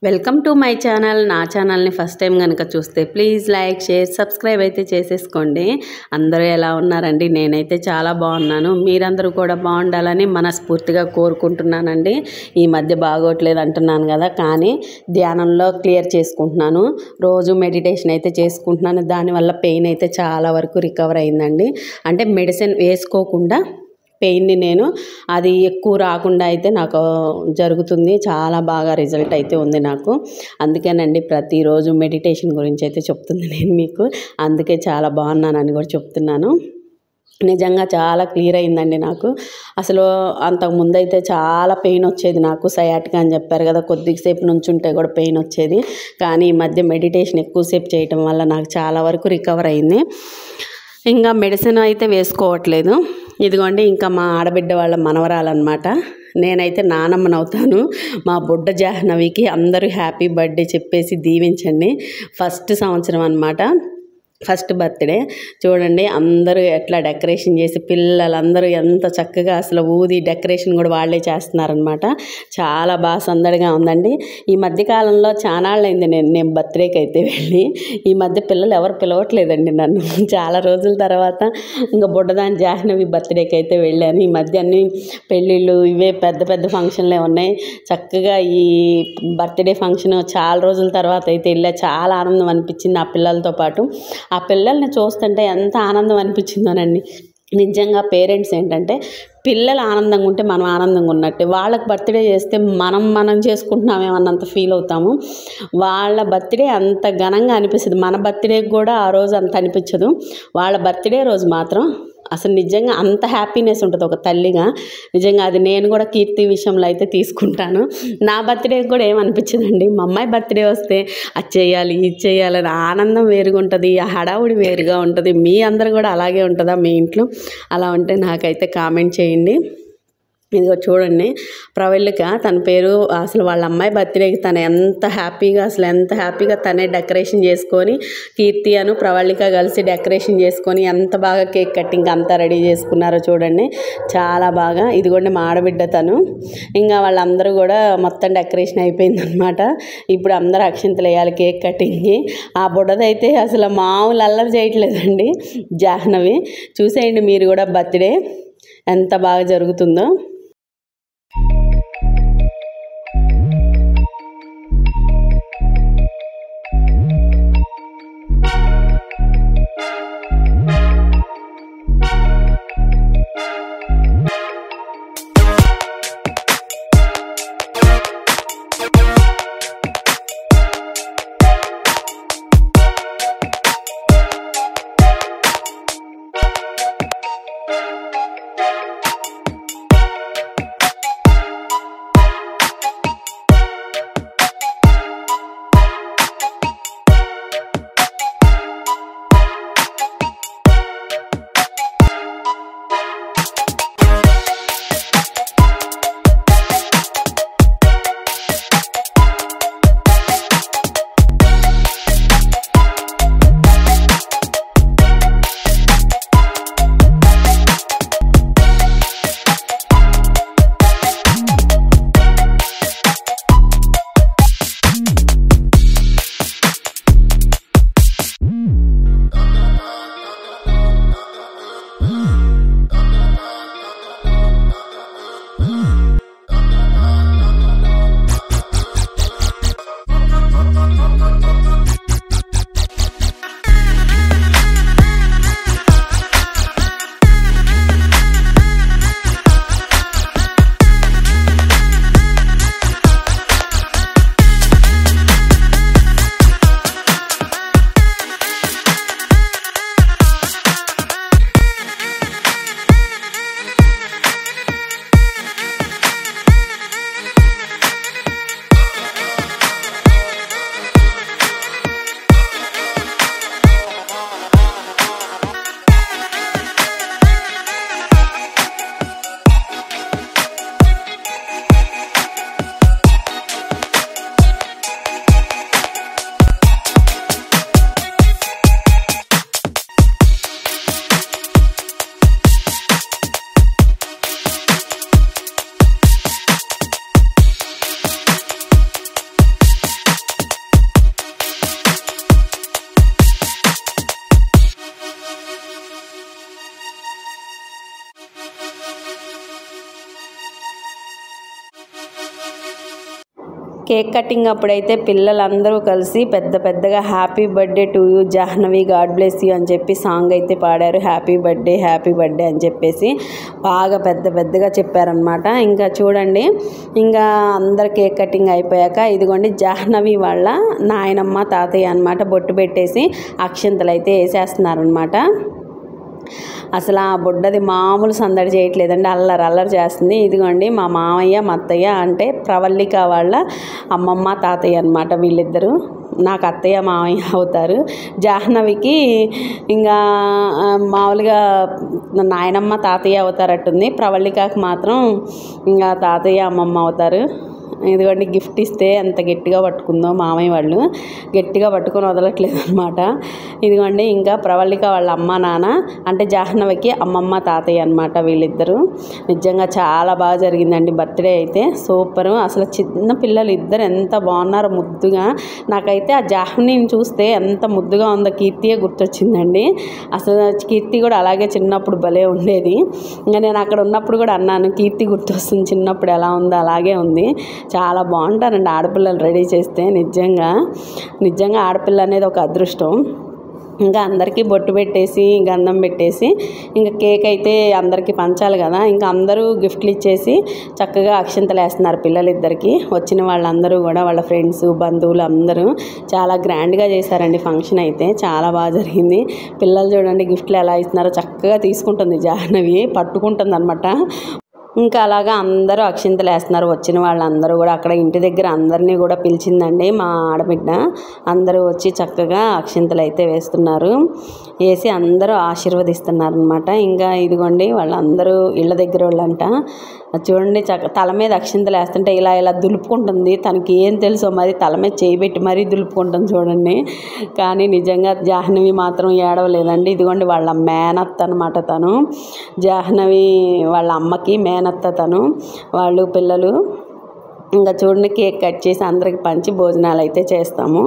Welcome to my channel. నా ఛానల్ని first time కనుక చూస్తే ప్లీజ్ లైక్, షేర్, సబ్స్క్రైబ్ అయితే చేసేసుకోండి. అందరూ ఎలా ఉన్నారండి? నేనైతే చాలా బాగున్నాను. మీరందరూ కూడా బాగుండాలని మనస్ఫూర్తిగా కోరుకుంటున్నానండి. ఈ మధ్య బాగోట్లేదు అంటున్నాను కదా, కానీ ధ్యానంలో క్లియర్ చేసుకుంటున్నాను. రోజు మెడిటేషన్ అయితే చేసుకుంటున్నాను. దానివల్ల పెయిన్ అయితే చాలా వరకు రికవర్ అయిందండి. అంటే మెడిసిన్ వేసుకోకుండా పెయిన్ని నేను అది ఎక్కువ రాకుండా అయితే నాకు జరుగుతుంది. చాలా బాగా రిజల్ట్ అయితే ఉంది నాకు. అందుకేనండి ప్రతిరోజు మెడిటేషన్ గురించి అయితే చెప్తుంది నేను మీకు. అందుకే చాలా బాగున్నానని కూడా చెప్తున్నాను. నిజంగా చాలా క్లియర్ అయిందండి నాకు. అసలు అంతకుముందు అయితే చాలా పెయిన్ వచ్చేది నాకు. సయాటికా అని చెప్పారు కదా, కొద్దిసేపు నుంచుంటే కూడా పెయిన్ వచ్చేది. కానీ ఈ మధ్య మెడిటేషన్ ఎక్కువసేపు చేయటం వల్ల నాకు చాలా వరకు రికవర్ అయింది. ఇంకా మెడిసిన్ అయితే వేసుకోవట్లేదు. ఇదిగోండి, ఇంకా మా ఆడబిడ్డ వాళ్ళ మనవరాలన్నమాట. నేనైతే నానమ్మనవుతాను. మా బుడ్డ జాహ్నవికి అందరూ హ్యాపీ బర్త్డే చెప్పేసి దీవించండి. ఫస్ట్ సంవత్సరం అన్నమాట, ఫస్ట్ బర్త్డే. చూడండి అందరూ ఎట్లా డెకరేషన్ చేసి, పిల్లలందరూ ఎంత చక్కగా అసలు ఊది డెకరేషన్ కూడా వాళ్ళే చేస్తున్నారనమాట. చాలా బాగా సందడిగా ఉందండి. ఈ మధ్యకాలంలో చానాళ్ళైంది నేను బర్త్డేకి అయితే వెళ్ళి. ఈ మధ్య పిల్లలు ఎవరు పిలవట్లేదండి నన్ను. చాలా రోజుల తర్వాత ఇంకా బుడ్డదాని జాహ్నవి బర్త్డేకి అయితే వెళ్ళాను. ఈ మధ్య అన్ని పెళ్ళిళ్ళు ఇవే పెద్ద పెద్ద ఫంక్షన్లే ఉన్నాయి. చక్కగా ఈ బర్త్డే ఫంక్షన్ చాలా రోజుల తర్వాత అయితే వెళ్ళా. చాలా ఆనందం అనిపించింది ఆ పిల్లలతో పాటు. ఆ పిల్లల్ని చూస్తుంటే ఎంత ఆనందం అనిపించిందోనండి. నిజంగా పేరెంట్స్ ఏంటంటే, పిల్లలు ఆనందంగా ఉంటే మనం ఆనందంగా ఉన్నట్టే. వాళ్ళకి బర్త్డే చేస్తే మనం చేసుకుంటున్నామేమన్నంత ఫీల్ అవుతాము. వాళ్ళ బర్త్డే అంత ఘనంగా అనిపిస్తుంది. మన బర్త్డేకి కూడా ఆ రోజు అంత అనిపించదు. వాళ్ళ బర్త్డే రోజు మాత్రం అసలు నిజంగా అంత హ్యాపీనెస్ ఉంటుంది ఒక తల్లిగా. నిజంగా అది నేను కూడా కీర్తి విషయంలో అయితే తీసుకుంటాను. నా బర్త్డేకి కూడా ఏమనిపించదండి. మా అమ్మాయి బర్త్డే వస్తే అది చేయాలి, ఇది చేయాలని ఆనందం వేరుగా ఉంటుంది, ఆ హడావుడి వేరుగా ఉంటుంది. మీ అందరు కూడా అలాగే ఉంటుందా మీ ఇంట్లో? అలా ఉంటే నాకైతే కామెంట్ చేయండి. ఇదిగో చూడండి, ప్రవళిక తన పేరు. అసలు వాళ్ళ అమ్మాయి బర్త్డేకి తను ఎంత హ్యాపీగా తనే డెకరేషన్ చేసుకొని, కీర్తి అను ప్రవళిక కలిసి డెకరేషన్ చేసుకొని ఎంత బాగా కేక్ కట్టింగ్ అంతా రెడీ చేసుకున్నారో చూడండి. చాలా బాగా. ఇదిగోండి మా ఆడబిడ్డ తను. ఇంకా వాళ్ళందరూ కూడా మొత్తం డెకరేషన్ అయిపోయిందనమాట. ఇప్పుడు అందరూ అక్షింతలు వేయాలి కేక్ కటింగ్కి. ఆ బుడ్డదైతే అసలు మామూలు అల్లరి చేయట్లేదండి జాహ్నవి. చూసేయండి మీరు కూడా బర్త్డే ఎంత బాగా జరుగుతుందో. కేక్ కటింగ్ అప్పుడైతే పిల్లలందరూ కలిసి పెద్దగా happy birthday to you Jahnavi, God bless you అని చెప్పి సాంగ్ అయితే పాడారు. హ్యాపీ బర్త్డే అని చెప్పేసి బాగా పెద్దగా చెప్పారనమాట. ఇంకా చూడండి, ఇంకా అందరు కేక్ కటింగ్ అయిపోయాక ఇదిగోండి జాహ్నవి వాళ్ళ నాయనమ్మ తాతయ్య అనమాట బొట్టు పెట్టేసి అక్షింతలు అయితే వేసేస్తున్నారనమాట. అసలు ఆ బుడ్డది మామూలు సందడి చేయట్లేదండి, అల్లరి చేస్తుంది. ఇదిగోండి మా మామయ్య మా అత్తయ్య అంటే ప్రవల్లిక వాళ్ళ అమ్మమ్మ తాతయ్య అనమాట. వీళ్ళిద్దరూ నాకు అత్తయ్య మామయ్య అవుతారు. జాహ్నవికి ఇంకా మామూలుగా నాయనమ్మ తాతయ్య అవుతారట్టుంది. ప్రవల్లికకి మాత్రం ఇంకా తాతయ్య అమ్మమ్మ అవుతారు. ఇదిగోండి గిఫ్ట్ ఇస్తే ఎంత గట్టిగా పట్టుకుందో మామయ్య వాళ్ళు, గట్టిగా పట్టుకొని వదలట్లేదు అనమాట. ఇదిగోండి ఇంకా ప్రవల్లిక వాళ్ళ అమ్మ నాన్న అంటే జాహ్నవికి అమ్మమ్మ తాతయ్య అనమాట వీళ్ళిద్దరూ. నిజంగా చాలా బాగా జరిగిందండి బర్త్డే అయితే, సూపరు. అసలు చిన్న పిల్లలు ఇద్దరు ఎంత బాగున్నారో ముద్దుగా. నాకైతే ఆ జాహ్నవిని చూస్తే ఎంత ముద్దుగా ఉందో కీర్తియే గుర్తొచ్చిందండి. అసలు కీర్తి కూడా అలాగే చిన్నప్పుడు భలే ఉండేది. ఇంకా నేను అక్కడ ఉన్నప్పుడు కూడా అన్నాను, కీర్తి గుర్తొస్తుంది, చిన్నప్పుడు ఎలా ఉందో అలాగే ఉంది. చాలా బాగుంటారండి ఆడపిల్లలు రెడీ చేస్తే. నిజంగా ఆడపిల్ల అనేది ఒక అదృష్టం. ఇంకా అందరికీ బొట్టు పెట్టేసి గంధం పెట్టేసి ఇంకా కేక్ అయితే అందరికీ పంచాలి కదా, ఇంకా అందరూ గిఫ్ట్లు ఇచ్చేసి చక్కగా అక్షింతలు వేస్తున్నారు పిల్లలిద్దరికి. వచ్చిన వాళ్ళందరూ కూడా వాళ్ళ ఫ్రెండ్స్ బంధువులు అందరూ చాలా గ్రాండ్గా చేశారండి ఫంక్షన్ అయితే, చాలా బాగా జరిగింది. పిల్లలు చూడండి గిఫ్ట్లు ఎలా ఇస్తున్నారో చక్కగా తీసుకుంటుంది జాహ్నవి, పట్టుకుంటుంది అనమాట. ఇంకా అలాగా అందరూ అక్షింతలు వేస్తున్నారు. వచ్చిన వాళ్ళందరూ కూడా అక్కడ ఇంటి దగ్గర అందరినీ కూడా పిలిచిందండి మా ఆడబిడ్డ. అందరూ వచ్చి చక్కగా అక్షింతలు అయితే వేస్తున్నారు, వేసి అందరూ ఆశీర్వదిస్తున్నారు అనమాట. ఇంకా ఇదిగోండి వాళ్ళందరూ ఇళ్ళ దగ్గర వాళ్ళంట. చూడండి తల మీద అక్షింతలు వేస్తుంటే ఇలా దులుపుకుంటుంది. తనకి ఏం తెలుసో మరి తల మీద చేయబెట్టి మరీ దులుపుకుంటుంది చూడండి. కానీ నిజంగా జాహ్నవి మాత్రం ఏడవలేదండి. ఇదిగోండి వాళ్ళ మేనత్త అనమాట తను, జాహ్నవి వాళ్ళ అమ్మకి మేనత్త తను, వాళ్ళు పిల్లలు. ఇంకా చూడండి కేక్ కట్ చేసి అందరికి పంచి భోజనాలు అయితే చేస్తాము.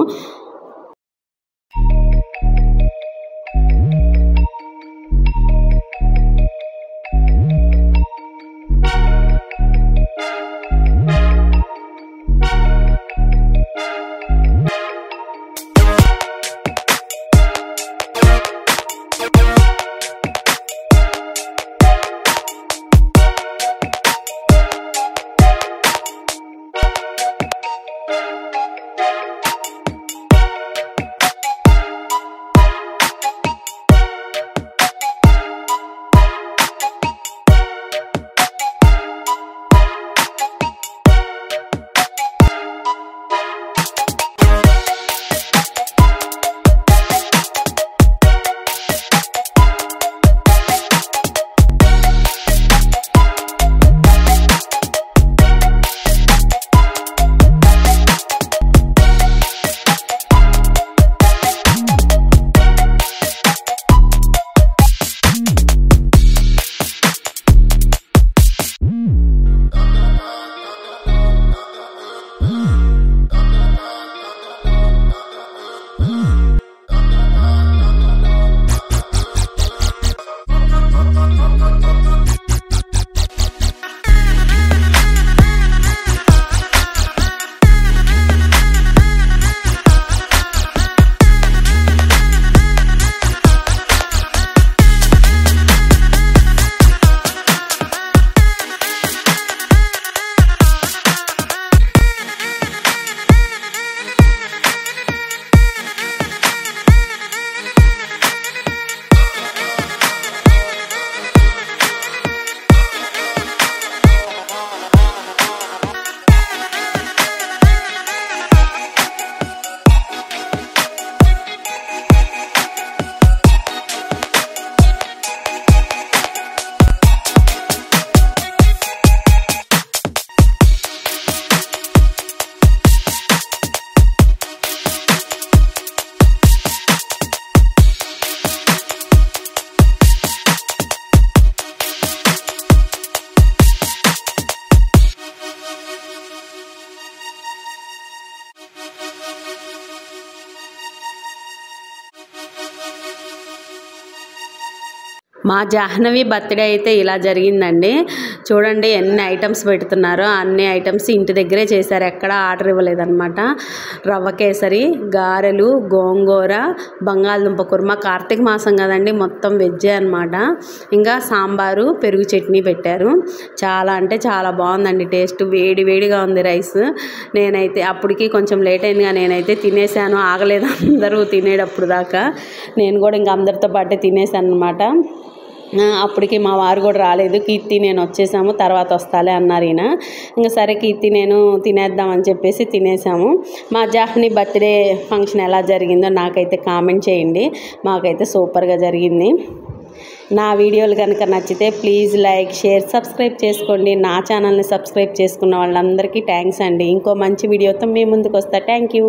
మా జాహ్నవి బర్త్డే అయితే ఇలా జరిగిందండి. చూడండి ఎన్ని ఐటమ్స్ పెడుతున్నారో, అన్ని ఐటమ్స్ ఇంటి దగ్గరే చేశారు, ఎక్కడ ఆర్డర్ ఇవ్వలేదన్నమాట. రవ్వ కేసరి, గారెలు, గోంగూర, బంగాళదుంప కుర్మా. కార్తీక మాసం కదండి, మొత్తం వెజ్జే అనమాట. ఇంకా సాంబారు, పెరుగు చట్నీ పెట్టారు. చాలా అంటే చాలా బాగుందండి టేస్ట్. వేడి వేడిగా ఉంది రైస్. నేనైతే అప్పటికి కొంచెం లేట్ అయిందిగా, నేనైతే తినేసాను, ఆగలేదు అందరూ తినేటప్పుడు దాకా. నేను కూడా ఇంకా అందరితో పాటే తినేసాను అనమాట. అప్పటికి మా వారు కూడా రాలేదు. కీర్తి నేను వచ్చేసాము, తర్వాత వస్తాలే అన్నారు ఈయన. ఇంకా సరే కీర్తి నేను తినేద్దామని చెప్పేసి తినేసాము. మా జాహ్ని బర్త్డే ఫంక్షన్ ఎలా జరిగిందో నాకైతే కామెంట్ చేయండి. మాకైతే సూపర్గా జరిగింది. నా వీడియోలు కనుక నచ్చితే ప్లీజ్ లైక్, షేర్, సబ్స్క్రైబ్ చేసుకోండి. నా ఛానల్ని సబ్స్క్రైబ్ చేసుకున్న వాళ్ళందరికీ థ్యాంక్స్ అండి. ఇంకో మంచి వీడియోతో మీ ముందుకు వస్తా. Thank you.